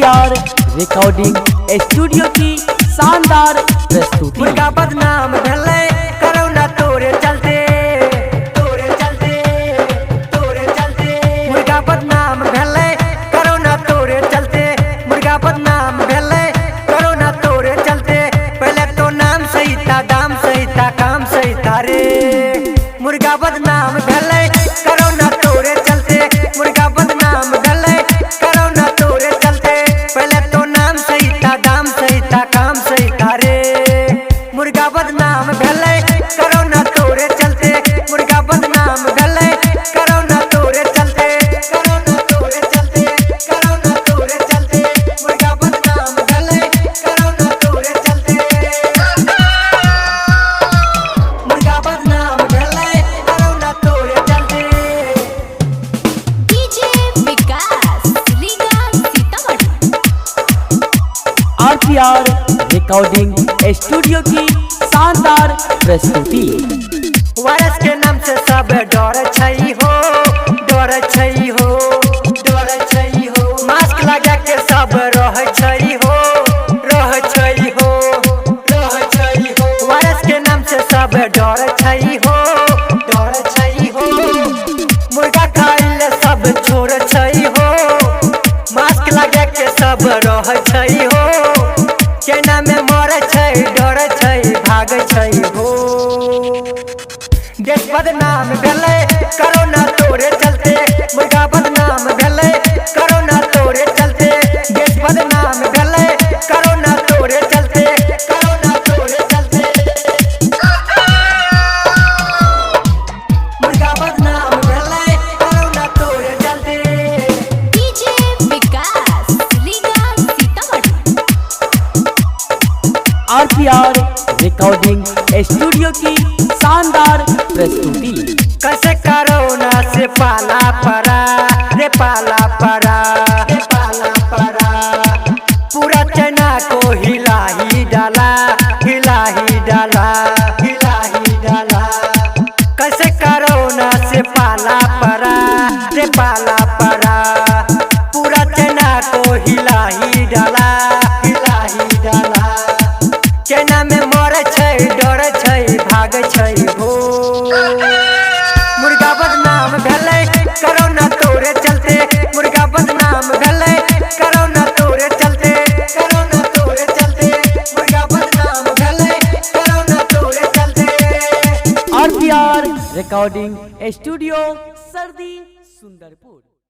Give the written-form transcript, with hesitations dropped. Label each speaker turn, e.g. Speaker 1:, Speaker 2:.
Speaker 1: आर recording studio की शानदार प्रस्तुति।
Speaker 2: मुर्गा बदनाम भेलै कोरोना तोरे चलते मुर्गा बदनाम भेलै कोरोना तोरे चलते मुर्गा बदनाम भेलै कोरोना तोरे चलते। पहले तो नाम सही था दाम सही था काम सही था रे। मुर्गा बदनाम भेलै कोरोना तोरे चलते मुर्गा बदनाम भेलै कोरोना तोरे चलते। पहले तो नाम सही था दाम सही था काम सही था रे। मुर्गा बदनाम भेलै कोरोना तोरे चलते मुर्गा बदनाम भेलै कोरोना तोरे चलते कोरोना तोरे चलते कोरोना तोरे चलते मुर्गा बदनाम भेलै कोरोना तोरे चलते। मुर्गा बदनाम भेलै कोरोना तोरे चलते।
Speaker 3: डीजे विकास लीगा सीतामढ़ी।
Speaker 1: आर रिकॉर्डिंग स्टूडियो की शानदार प्रस्तुति।
Speaker 2: वायरस के नाम से सब डर छै हो डर छै हो डर छै हो। मास्क लगा के सब रह छै हो रह छै हो रह छै हो। वायरस के नाम से सब डर छै हो डर छै हो। मुर्गा खाइले सब छोड़ छै हो मास्क लगा के सब रह छै हो। केना में मरे छै डर छै भाग छै हो। देश बदनाम भेलै कोरोना तोरे चलते मुर्गा बदनाम भेलै कोरोना तोरे चलते। देश बदनाम भेलै कोरोना तोरे चलते कोरोना तोरे चलते। मुर्गा बदनाम भेलै कोरोना तोरे चलते।
Speaker 3: डीजे विकास लीगा सीतामढ़ी।
Speaker 1: आर रिकॉर्डिंग स्टूडियो की शानदार प्रस्तुति।
Speaker 2: कैसे कोरोना से पाला पड़ा रे पाला पड़ा रे पाला पड़ा। पूरा चाइना को हिला ही डाला हिला ही डाला हिला ही डाला। कैसे कोरोना से पाला पड़ा रे पाला पड़ा। पूरा चाइना को हिला ही डाला हिला ही डाला। चाइना में मरे छै डर छै भाग छै हो। मुर्गा बदनाम भेलै कोरोना तोरे चलते मुर्गा बदनाम भेलै कोरोना तोरे चलते कोरोना तोरे चलते मुर्गा बदनाम भेलै कोरोना तोरे चलते।
Speaker 1: आर रिकॉर्डिंग स्टूडियो सर्दी सुंदरपुर।